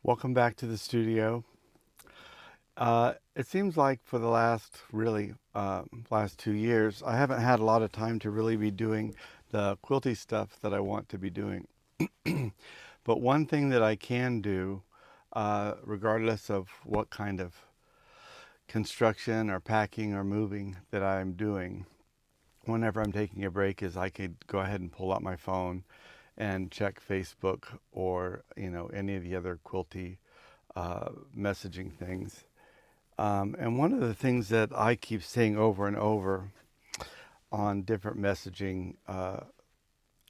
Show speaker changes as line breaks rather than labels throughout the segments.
Welcome back to the studio. It seems like for the last 2 years, I haven't had a lot of time to really be doing the quilty stuff that I want to be doing. But one thing that I can do, regardless of what kind of construction or packing or moving that I'm doing, whenever I'm taking a break, is I could go ahead and pull out my phone and check Facebook or any of the other quilty messaging things. And one of the things that I keep saying over and over on different messaging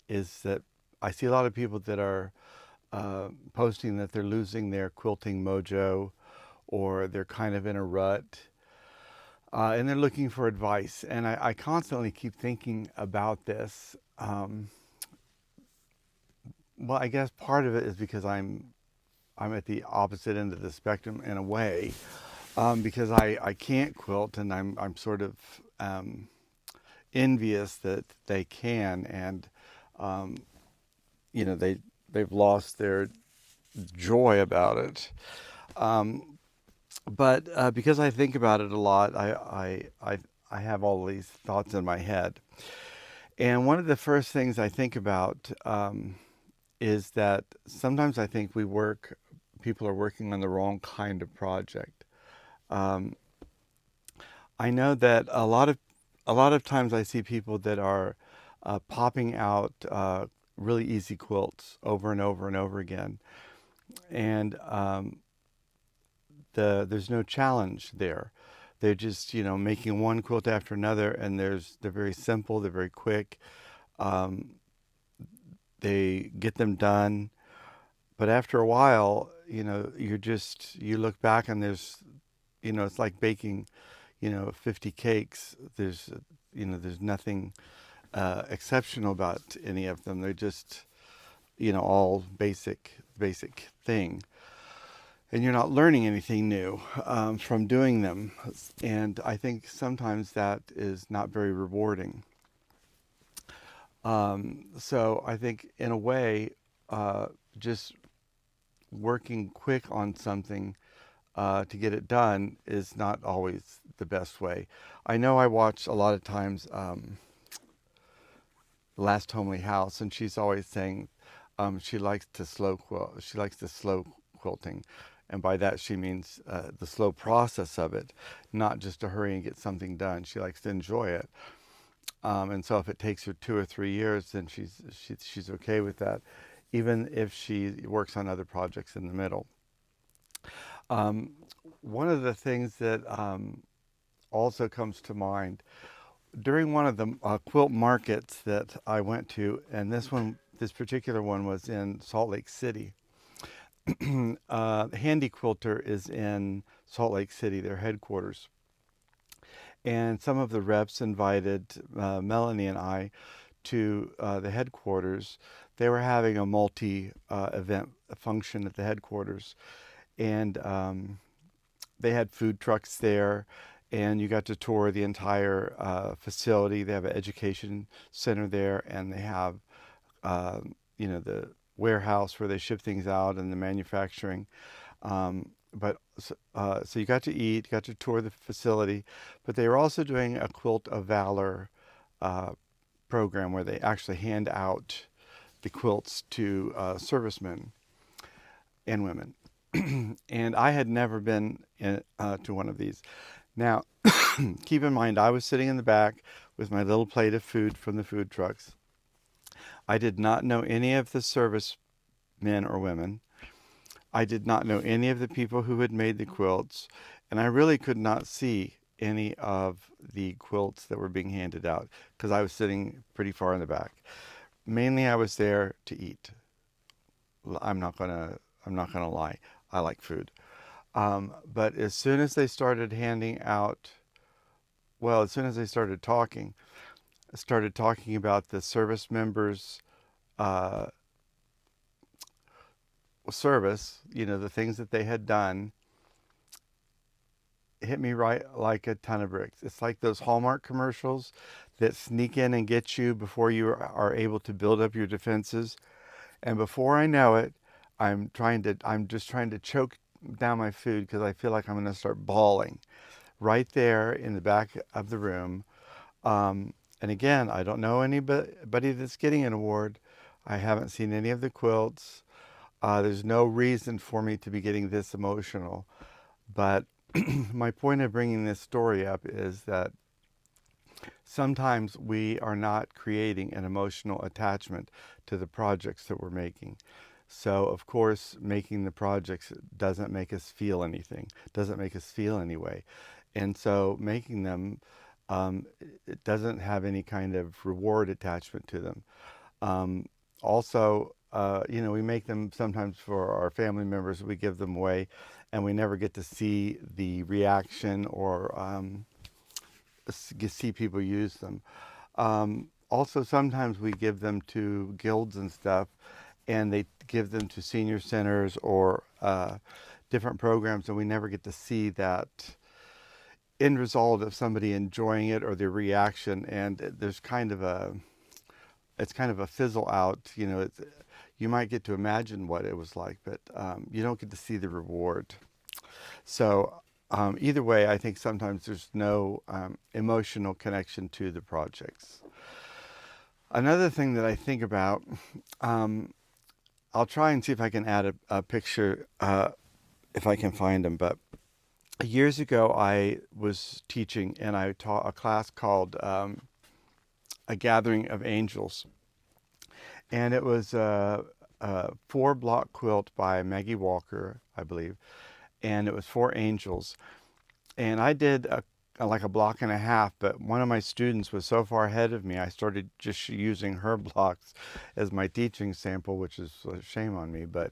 is that I see a lot of people that are posting that they're losing their quilting mojo, or they're kind of in a rut, and they're looking for advice. And I constantly keep thinking about this. Well, I guess part of it is because I'm at the opposite end of the spectrum in a way, because I can't quilt, and I'm sort of envious that they can, and um, they've lost their joy about it. But because I think about it a lot, I have all these thoughts in my head, and one of the first things I think about is that sometimes I think people are working on the wrong kind of project. Um, I know that a lot of times I see people that are popping out really easy quilts over and over and over again, and there's no challenge there. They're just making one quilt after another, and they're very simple, they're very quick. Um, they get them done, but after a while, you look back and it's like baking 50 cakes. There's nothing exceptional about any of them. They're just, all basic thing. And you're not learning anything new from doing them. And I think sometimes that is not very rewarding. So I think in a way, just working quick on something to get it done is not always the best way. I know I watch a lot of times Last Homely House, and she's always saying she likes to slow quilt. She likes the slow quilting, and by that she means the slow process of it, not just to hurry and get something done. She likes to enjoy it, and so if it takes her 2 or 3 years, then she's okay with that, even if she works on other projects in the middle. Um, One of the things that also comes to mind during one of the quilt markets that I went to, and this particular one was in Salt Lake City. Handy Quilter is in Salt Lake City, their headquarters. And some of the reps invited Melanie and I to the headquarters. They were having a multi event function at the headquarters. And they had food trucks there, and you got to tour the entire facility. They have an education center there, and they have, the warehouse where they ship things out, and the manufacturing. So you got to eat, got to tour the facility, but they were also doing a Quilt of Valor uh, program where they actually hand out the quilts to servicemen and women. And I had never been to one of these. Now, keep in mind, I was sitting in the back with my little plate of food from the food trucks. I did not know any of the service men or women. I did not know any of the people who had made the quilts, and I really could not see any of the quilts that were being handed out because I was sitting pretty far in the back. Mainly, I was there to eat. I'm not gonna lie. I like food. But as soon as they started handing out, well, as soon as they started talking about the service members' uh, service, the things that they had done, hit me right like a ton of bricks. It's like those Hallmark commercials that sneak in and get you before you are able to build up your defenses. And before I know it, I'm just trying to choke down my food because I feel like I'm going to start bawling right there in the back of the room. And again, I don't know anybody that's getting an award. I haven't seen any of the quilts. There's no reason for me to be getting this emotional. But my point of bringing this story up is that sometimes we are not creating an emotional attachment to the projects that we're making. So, of course, making the projects doesn't make us feel anything, doesn't make us feel any way. And so making them, it doesn't have any kind of reward attachment to them. Also, we make them sometimes for our family members, we give them away, and we never get to see the reaction or see people use them. Also, sometimes we give them to guilds and stuff, and they give them to senior centers or different programs, and we never get to see that end result of somebody enjoying it or their reaction. And there's kind of a it's kind of a fizzle out. You might get to imagine what it was like, but you don't get to see the reward. So either way, I think sometimes there's no emotional connection to the projects. Another thing that I think about, I'll try and see if I can add a picture if I can find them. But years ago, I was teaching and I taught a class called A Gathering of Angels. And it was a 4-block quilt by Maggie Walker, I believe. And it was 4 angels. And I did like a block and a half, but one of my students was so far ahead of me, I started just using her blocks as my teaching sample, which is a shame on me. But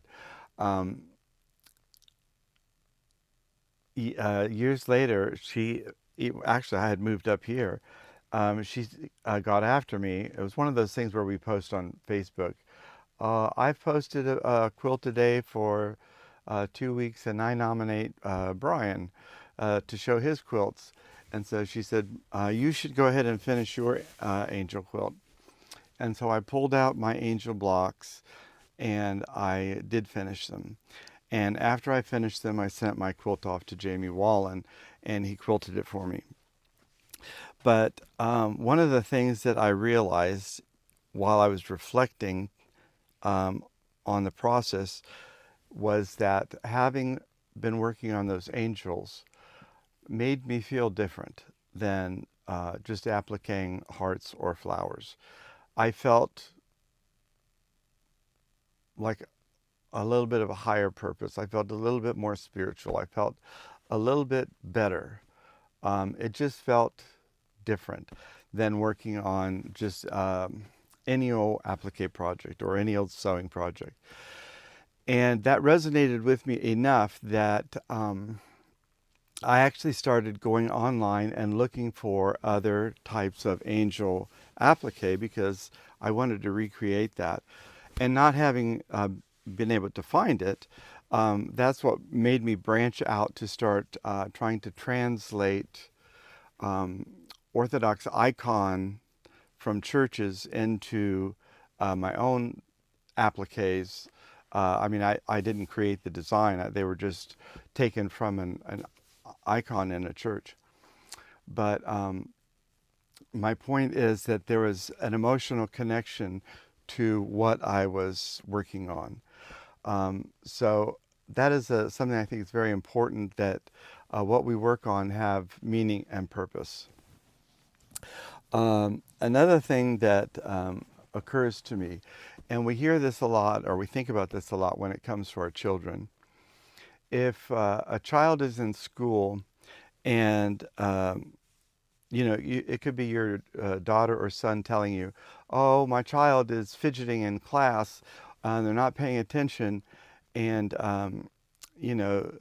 years later, actually, I had moved up here. She got after me. It was one of those things where we post on Facebook. I've posted a quilt today for 2 weeks, and I nominate Brian to show his quilts. And so she said, you should go ahead and finish your angel quilt. And so I pulled out my angel blocks and I did finish them. And after I finished them, I sent my quilt off to Jamie Wallen and he quilted it for me. But one of the things that I realized while I was reflecting on the process was that having been working on those angels made me feel different than just appliquing hearts or flowers. I felt like a little bit of a higher purpose. I felt a little bit more spiritual. I felt a little bit better. It just felt different than working on just any old applique project or any old sewing project. And that resonated with me enough that I actually started going online and looking for other types of angel applique because I wanted to recreate that. And not having been able to find it, that's what made me branch out to start trying to translate Orthodox icon from churches into my own appliques. I didn't create the design. They were just taken from an icon in a church. But my point is that there was an emotional connection to what I was working on. So that is something I think is very important, that what we work on have meaning and purpose. Another thing that occurs to me, and we hear this a lot, or we think about this a lot when it comes to our children. If a child is in school and it could be your daughter or son telling you, "Oh, my child is fidgeting in class, they're not paying attention, and you know,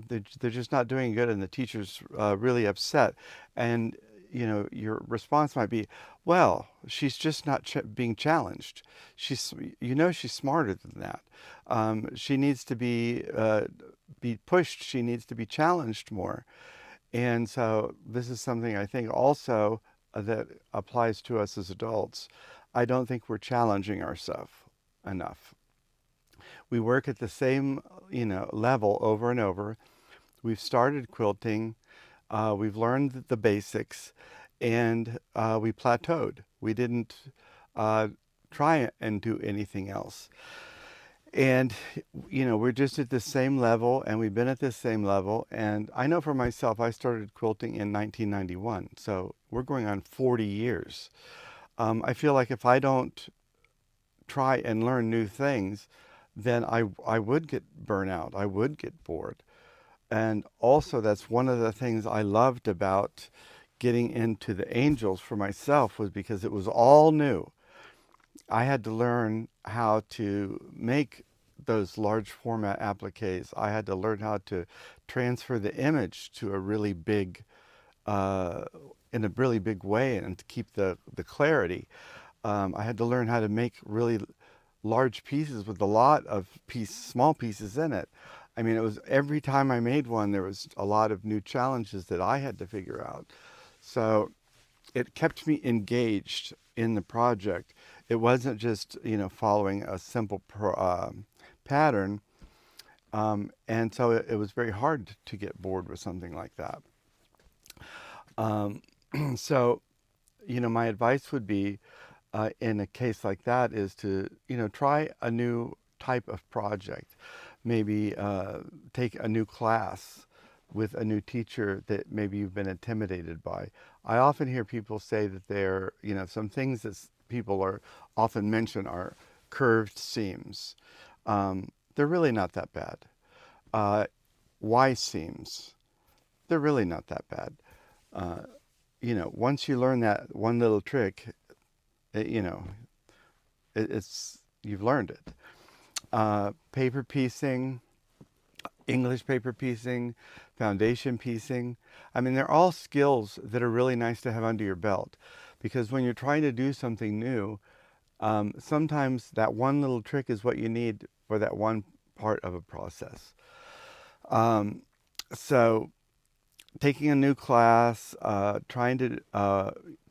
they're just not doing good, and the teacher's really upset." And your response might be, "Well, she's just not being challenged. She's smarter than that. She needs to be pushed. She needs to be challenged more." And so this is something I think also that applies to us as adults. I don't think we're challenging ourselves enough. We work at the same, level over and over. We've started quilting. We've learned the basics, and we plateaued. We didn't uh, try and do anything else. And, we're just at the same level, and we've been at this same level. And I know for myself, I started quilting in 1991, so we're going on 40 years. I feel like if I don't try and learn new things, then I would get burnout. I would get bored. And also, that's one of the things I loved about getting into the angels for myself, was because it was all new. I had to learn how to make those large format appliques. I had to learn how to transfer the image to a really big, uh, in a really big way, and to keep the clarity. I had to learn how to make really large pieces with a lot of small pieces in it. I mean, it was every time I made one, there was a lot of new challenges that I had to figure out. So it kept me engaged in the project. It wasn't just, following a simple pattern. And so it was very hard to get bored with something like that. Um, so, my advice would be, in a case like that, is to, try a new type of project. Maybe take a new class with a new teacher that maybe you've been intimidated by. I often hear people say that some things that people are often mention are curved seams. They're really not that bad. Uh, Y seams, they're really not that bad. Uh, once you learn that one little trick, it, you know, it's you've learned it. Paper piecing, English paper piecing, foundation piecing. I mean, they're all skills that are really nice to have under your belt, because when you're trying to do something new, sometimes that one little trick is what you need for that one part of a process. Um, so, taking a new class, trying to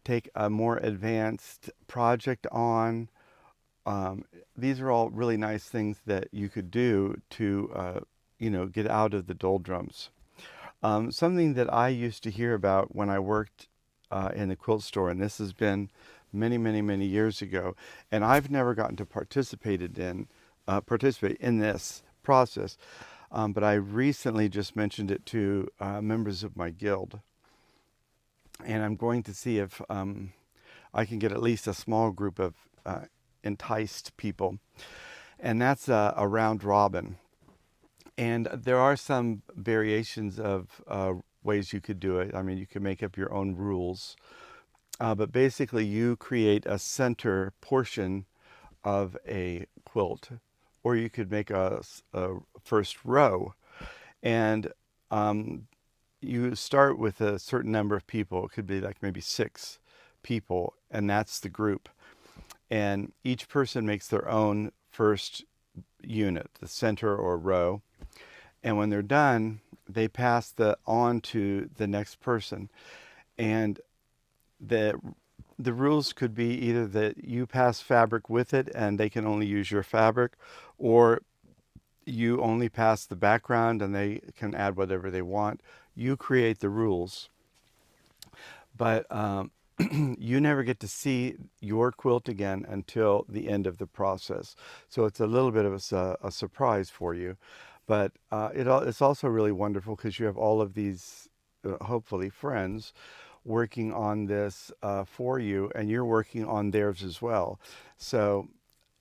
take a more advanced project on, um, these are all really nice things that you could do to, get out of the doldrums. Something that I used to hear about when I worked in the quilt store, and this has been many, many, many years ago, and I've never gotten to participate in this process, but I recently just mentioned it to members of my guild, and I'm going to see if I can get at least a small group of enticed people, and that's a round robin. And there are some variations of ways you could do it. I mean, you can make up your own rules, but basically, you create a center portion of a quilt, or you could make a first row, and um, you start with a certain number of people. It could be like maybe 6 people, and that's the group. And each person makes their own first unit, the center or row. And when they're done, they pass the on to the next person. And the the rules could be either that you pass fabric with it and they can only use your fabric, or you only pass the background and they can add whatever they want. You create the rules, but you never get to see your quilt again until the end of the process. So it's a little bit of a surprise for you. But it's also really wonderful because you have all of these, hopefully, friends working on this for you, and you're working on theirs as well. So,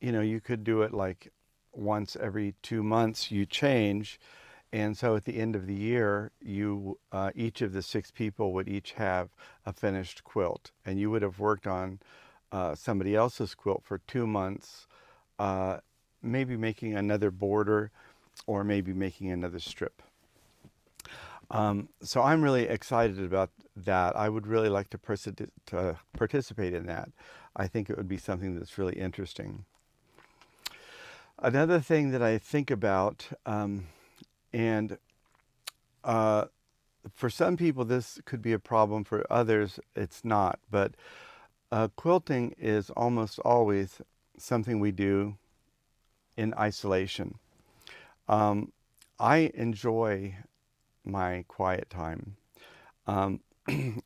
you could do it like once every 2 months, you change. And so at the end of the year, each of the 6 people would each have a finished quilt, and you would have worked on somebody else's quilt for 2 months, uh, maybe making another border, or maybe making another strip. So I'm really excited about that. I would really like to participate in that. I think it would be something that's really interesting. Another thing that I think about, and uh, for some people this could be a problem, for others it's not, but quilting is almost always something we do in isolation. Um, I enjoy my quiet time. Um,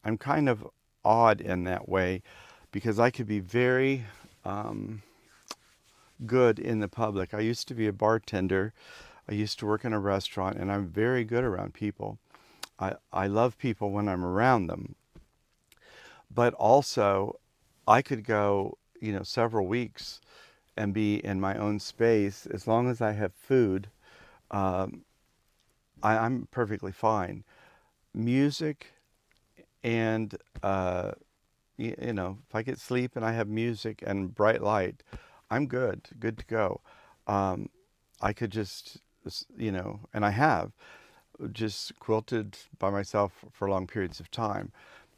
I'm kind of odd in that way because I could be very um, good in the public. I used to be a bartender. I used to work in a restaurant, and I'm very good around people. I love people when I'm around them, but also I could go, several weeks and be in my own space as long as I have food. Um, I'm perfectly fine. Music and if I get sleep and I have music and bright light, I'm good to go. Um, I could just, and I have just quilted by myself for long periods of time,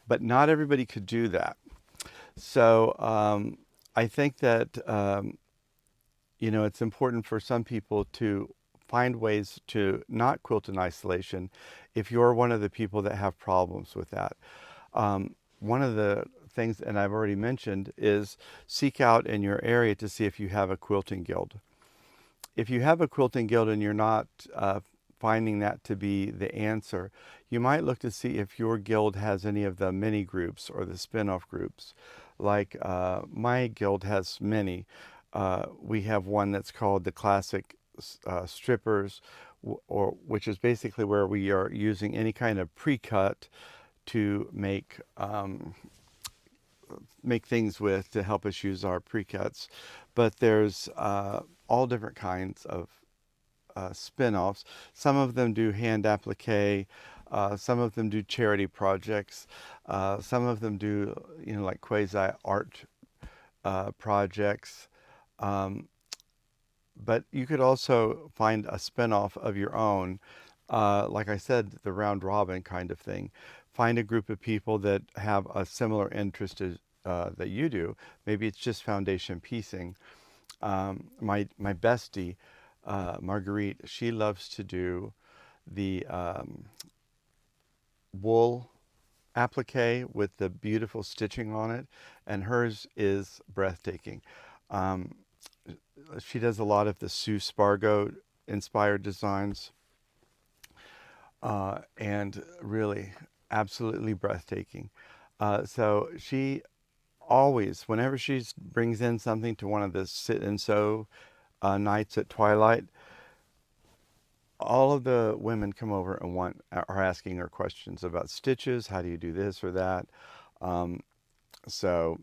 but not everybody could do that. So I think that it's important for some people to find ways to not quilt in isolation if you're one of the people that have problems with that. One of the things, and I've already mentioned, is seek out in your area to see if you have a quilting guild. If you have a quilting guild and you're not finding that to be the answer, you might look to see if your guild has any of the mini groups or the spin-off groups. Like my guild has many. We have one that's called the Classic Strippers, or which is basically where we are using any kind of pre-cut to make things with to help us use our pre-cuts. But there's all different kinds of spin-offs. Some of them do hand applique. Some of them do charity projects. Some of them do, like quasi art projects. Um, but you could also find a spin-off of your own, like I said, the round robin kind of thing. Find a group of people that have a similar interest as, that you do. Maybe it's just foundation piecing. My bestie, Marguerite, she loves to do the wool applique with the beautiful stitching on it, and hers is breathtaking. Um, she does a lot of the Sue Spargo inspired designs, and really absolutely breathtaking. So she always, whenever she brings in something to one of the sit and sew nights at twilight, all of the women come over and are asking her questions about stitches. How do you do this or that? Um, so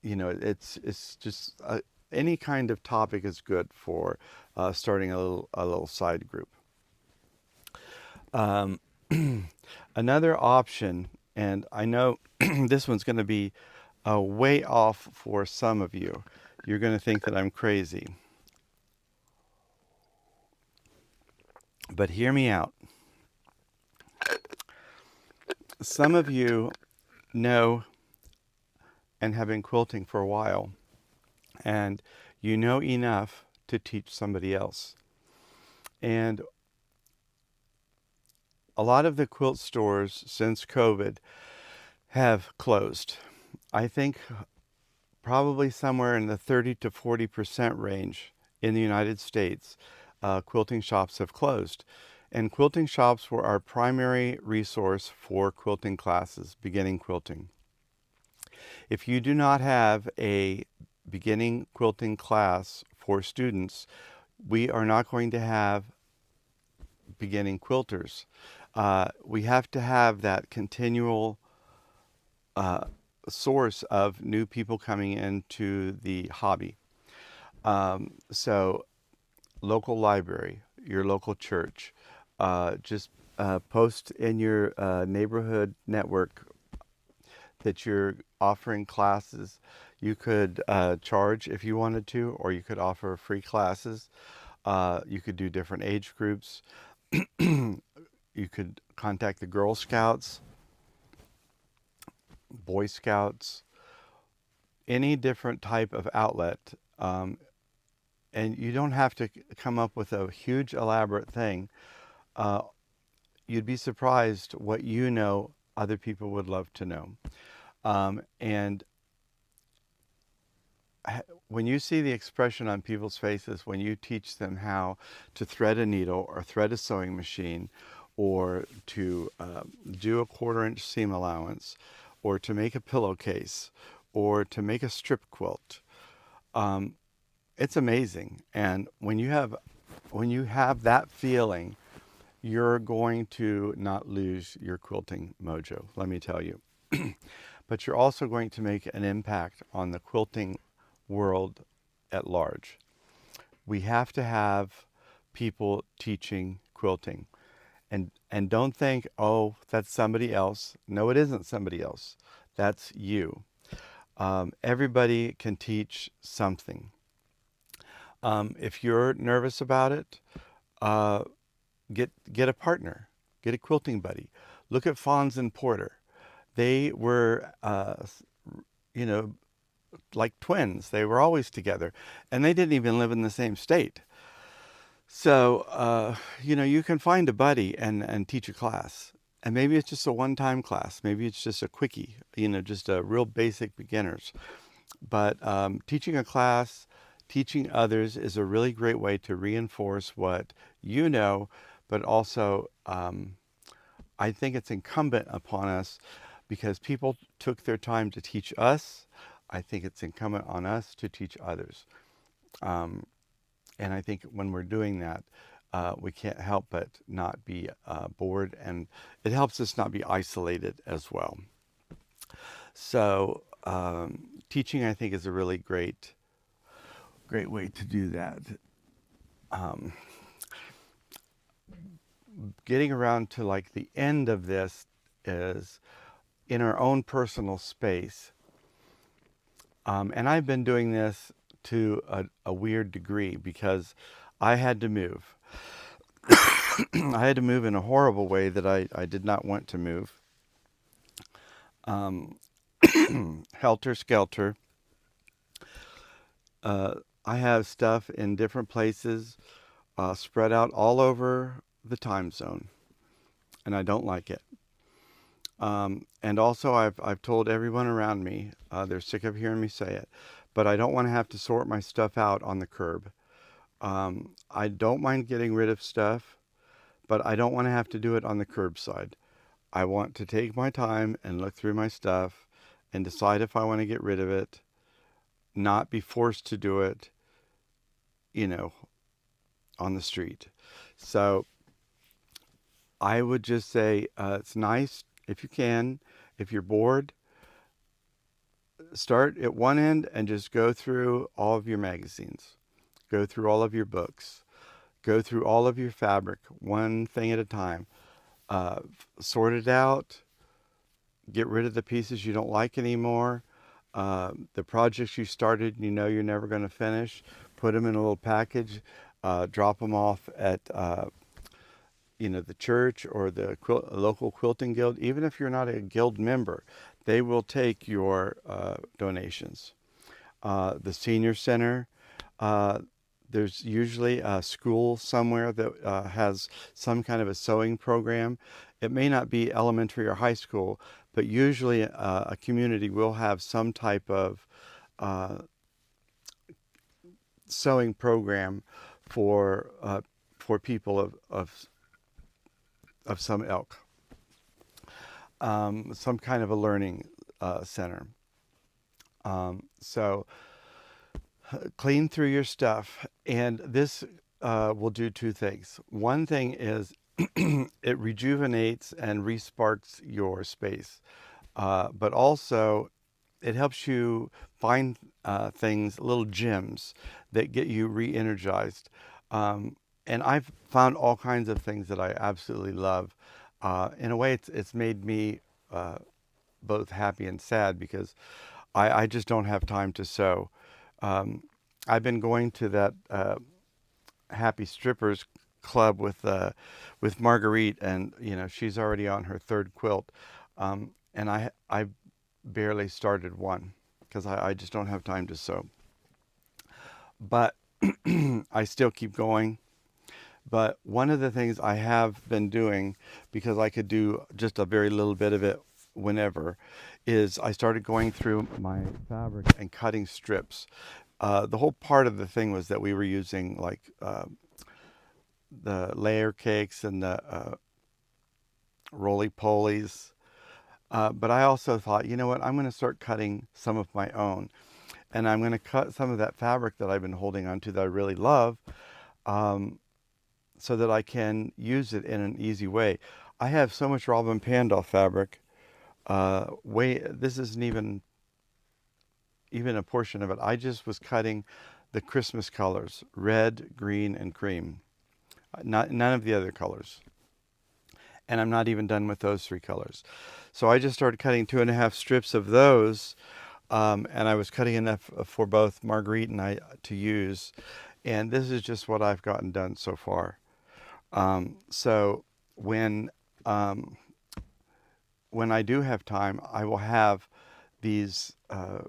it's just any kind of topic is good for starting a little side group. Um, Another option, and I know this one's going to be way off for some of you. You're going to think that I'm crazy, but hear me out. Some of you know and have been quilting for a while, and you know enough to teach somebody else. And a lot of the quilt stores since COVID have closed. I think probably somewhere in the 30 to 40% range in the United States, quilting shops have closed. And quilting shops were our primary resource for quilting classes, beginning quilting. If you do not have a beginning quilting class for students, we are not going to have beginning quilters. We have to have that continual uh, source of new people coming into the hobby. So, local library, your local church, just post in your neighborhood network that you're offering classes. You could charge if you wanted to, or you could offer free classes. You could do different age groups. You could contact the Girl Scouts, Boy Scouts, any different type of outlet. And you don't have to come up with a huge elaborate thing. Uh, you'd be surprised what other people would love to know. And when you see the expression on people's faces when you teach them how to thread a needle or thread a sewing machine or to do a 1/4 inch seam allowance or to make a pillowcase or to make a strip quilt, um, it's amazing. And when you have that feeling, you're going to not lose your quilting mojo, let me tell you. But you're also going to make an impact on the quilting world at large. We have to have people teaching quilting. And don't think, oh, that's somebody else. No, it isn't somebody else. That's you. Everybody can teach something. If you're nervous about it, uh, get a partner, get a quilting buddy. Look at Fons and Porter. They were, you know, like twins. They were always together, and they didn't even live in the same state. So, you know, you can find a buddy and teach a class. And maybe it's just a one-time class. Maybe it's just a quickie, you know, just a real basic beginners. But teaching a class, teaching others is a really great way to reinforce what you know, but also I think it's incumbent upon us because people took their time to teach us. I think it's incumbent on us to teach others. Um, and I think when we're doing that, we can't help but not be bored, and it helps us not be isolated as well. So teaching, I think, is a really great way to do that. Um, Getting around to like the end of this is in our own personal space. And I've been doing this to a weird degree because I had to move. I had to move in a horrible way that I did not want to move. Um, Helter skelter. Uh, I have stuff in different places, spread out all over the time zone, and I don't like it. And also, I've told everyone around me, they're sick of hearing me say it, but I don't want to have to sort my stuff out on the curb. I don't mind getting rid of stuff, but I don't want to have to do it on the curbside. I want to take my time and look through my stuff and decide if I want to get rid of it, not be forced to do it, you know, on the street. So I would just say it's nice if you can. If you're bored, start at one end and just go through all of your magazines, go through all of your books, go through all of your fabric, one thing at a time. Uh, Sort it out, get rid of the pieces you don't like anymore. The projects you started, you know you're never going to finish, put them in a little package, drop them off at you know, the church or the local quilting guild. Even if you're not a guild member, they will take your donations. The senior center, uh, there's usually a school somewhere that has some kind of a sewing program. It may not be elementary or high school, but usually a community will have some type of uh, sewing program for people of some ilk, some kind of a learning center. So clean through your stuff, and this will do two things. One thing is it rejuvenates and resparks your space, but also it helps you find things, little gems that get you re-energized. And I've found all kinds of things that I absolutely love. In a way, it's made me both happy and sad because I just don't have time to sew. Um, I've been going to that Happy Strippers club with Marguerite, and you know she's already on her third quilt, and I barely started one because I just don't have time to sew. But I still keep going. But one of the things I have been doing, because I could do just a very little bit of it whenever, is I started going through my fabric and cutting strips. The whole part of the thing was that we were using like the layer cakes and the roly-polies. But I also thought, you know what, I'm going to start cutting some of my own. And I'm going to cut some of that fabric that I've been holding on to that I really love, um, so that I can use it in an easy way. I have so much Robin Pandolf fabric. This isn't even a portion of it. I just was cutting the Christmas colors, red, green, and cream. None of the other colors. And I'm not even done with those 3 colors. So I just started cutting 2.5 strips of those, and I was cutting enough for both Marguerite and I to use. And this is just what I've gotten done so far. So um, when I do have time, I will have these. I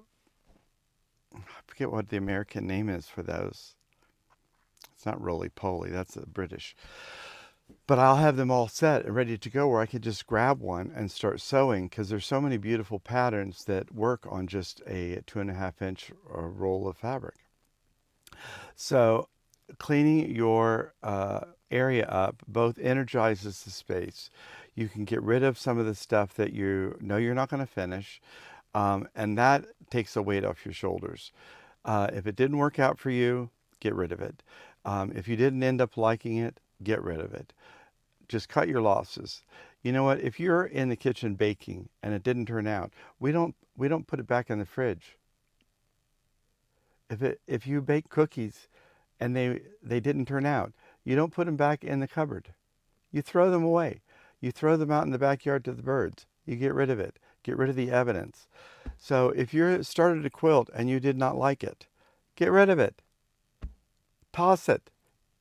forget what the American name is for those. It's not roly-poly. That's a British. But I'll have them all set and ready to go where I could just grab one and start sewing, because there's so many beautiful patterns that work on just a 2.5-inch roll of fabric. So cleaning your area up both energizes the space. You can get rid of some of the stuff that you know you're not going to finish, and that takes the weight off your shoulders. If it didn't work out for you, get rid of it. If you didn't end up liking it, get rid of it. Just cut your losses. You know what? If you're in the kitchen baking and it didn't turn out, we don't put it back in the fridge. If you bake cookies and they didn't turn out, you don't put them back in the cupboard. You throw them away. You throw them out in the backyard to the birds. You get rid of it. Get rid of the evidence. So if you started a quilt and you did not like it, get rid of it. Toss it.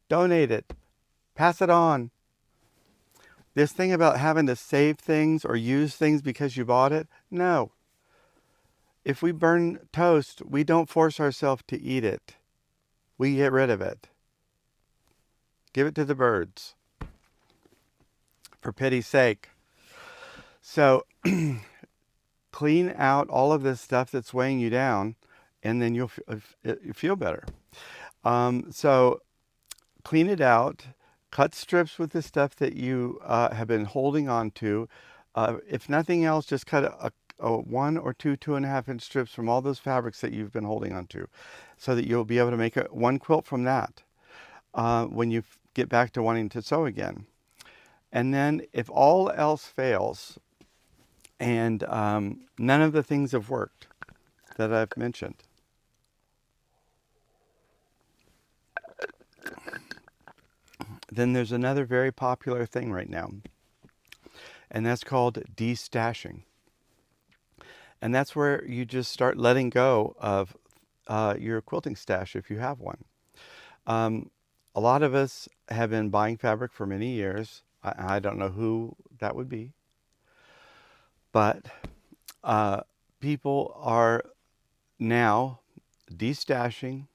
Donate it. Pass it on. This thing about having to save things or use things because you bought it, no. If we burn toast, we don't force ourselves to eat it. We get rid of it. Give it to the birds, for pity's sake. So clean out all of this stuff that's weighing you down, and then you'll feel better. So clean it out. Cut strips with the stuff that you have been holding on to. If nothing else, just cut a 1 or 2 2.5-inch strips from all those fabrics that you've been holding on to, so that you'll be able to make one quilt from that when you get back to wanting to sew again. And then if all else fails and none of the things have worked that I've mentioned, then there's another very popular thing right now, and that's called destashing. And that's where you just start letting go of your quilting stash if you have one. A lot of us have been buying fabric for many years. I don't know who that would be, but people are now destashing.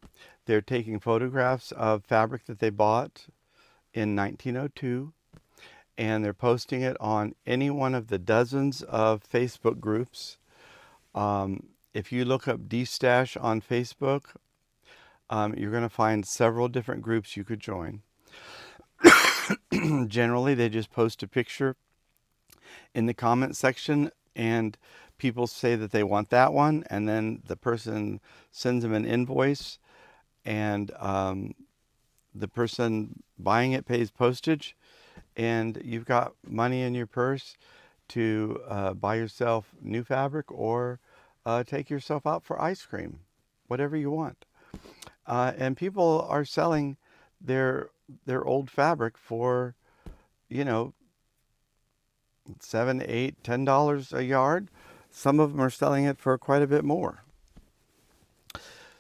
They're taking photographs of fabric that they bought in 1902, and they're posting it on any one of the dozens of Facebook groups. If you look up Destash on Facebook, you're going to find several different groups you could join. Generally, they just post a picture in the comment section, and people say that they want that one, and then the person sends them an invoice, and the person buying it pays postage, and you've got money in your purse to buy yourself new fabric or take yourself out for ice cream, whatever you want. And people are selling their old fabric for, you know, $7, $8, $10 a yard. Some of them are selling it for quite a bit more.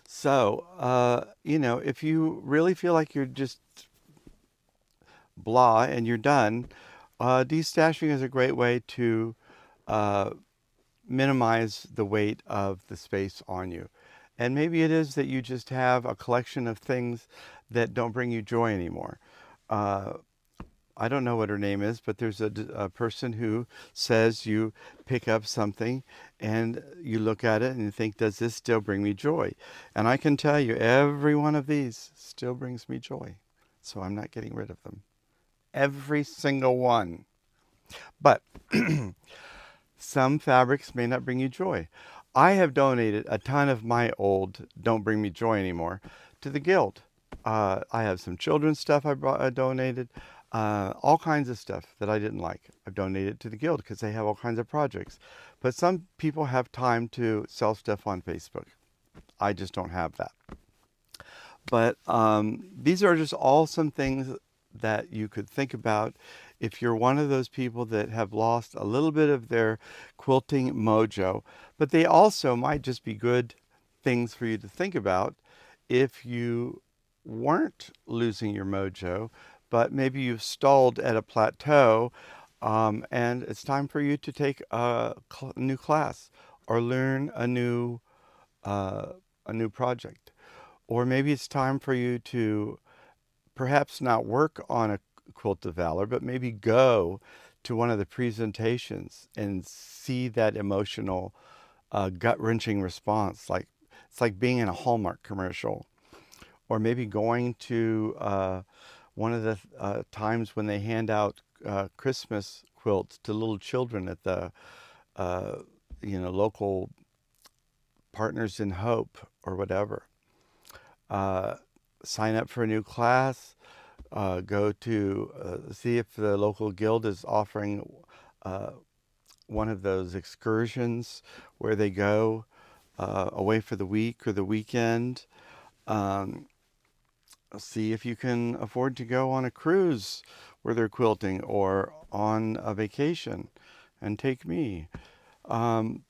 So, you know, if you really feel like you're just blah and you're done, destashing is a great way to minimize the weight of the space on you. And maybe it is that you just have a collection of things that don't bring you joy anymore. I don't know what her name is, but there's a person who says you pick up something and you look at it and you think, does this still bring me joy? And I can tell you, every one of these still brings me joy. So I'm not getting rid of them. Every single one. But some fabrics may not bring you joy. I have donated a ton of my old Don't Bring Me Joy Anymore to the Guild. I have some children's stuff I donated, all kinds of stuff that I didn't like. I've donated to the Guild because they have all kinds of projects. But some people have time to sell stuff on Facebook. I just don't have that. But these are just all some things that you could think about if you're one of those people that have lost a little bit of their quilting mojo. But they also might just be good things for you to think about if you weren't losing your mojo, but maybe you've stalled at a plateau, and it's time for you to take a new class or learn uh, a new project. Or maybe it's time for you to perhaps not work on a quilt of valor, but maybe go to one of the presentations and see that emotional, gut-wrenching response. Like it's like being in a Hallmark commercial, or maybe going to one of the times when they hand out Christmas quilts to little children at the uh, local Partners in Hope or whatever. Uh, Sign up for a new class. Go to see if the local guild is offering uh, one of those excursions where they go away for the week or the weekend. Um, See if you can afford to go on a cruise where they're quilting or on a vacation and take me. Um,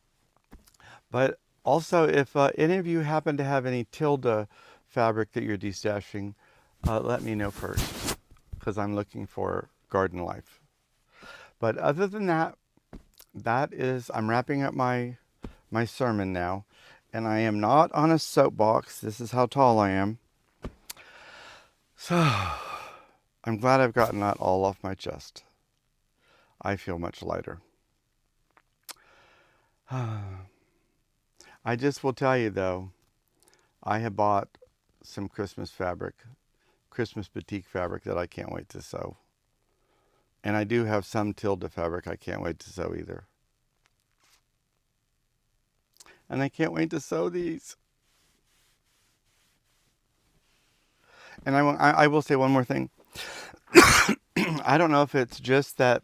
but also, if any of you happen to have any tilde fabric that you're destashing, let me know first because I'm looking for garden life. But other than that, I'm wrapping up my sermon now, and I am not on a soapbox. This is how tall I am. So I'm glad I've gotten that all off my chest. I feel much lighter. I just will tell you though, I have bought some Christmas fabric, Christmas batik fabric that I can't wait to sew. And I do have some tilde fabric I can't wait to sew either. And I can't wait to sew these. And I will say one more thing. I don't know if it's just that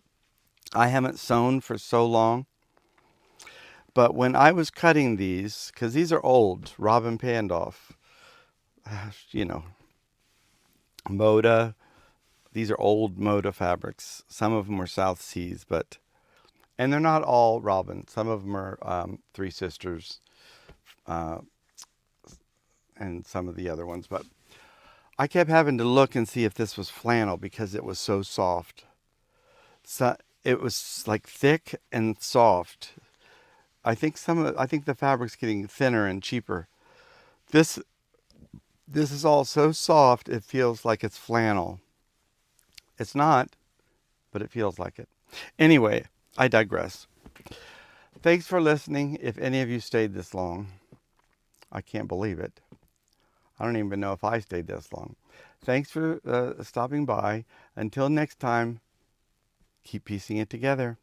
I haven't sewn for so long, but when I was cutting these, because these are old, Robin Pandolph, you know, Moda. These are old Moda fabrics. Some of them were South Seas, and they're not all Robin. Some of them are Three Sisters, uh, and some of the other ones. But I kept having to look and see if this was flannel because it was so soft. So it was like thick and soft. I think the fabric's getting thinner and cheaper. This this is all so soft it feels like it's flannel. It's not, but it feels like it. Anyway, I digress. Thanks for listening. If any of you stayed this long, I can't believe it. I don't even know if I stayed this long. Thanks for stopping by. Until next time, keep piecing it together.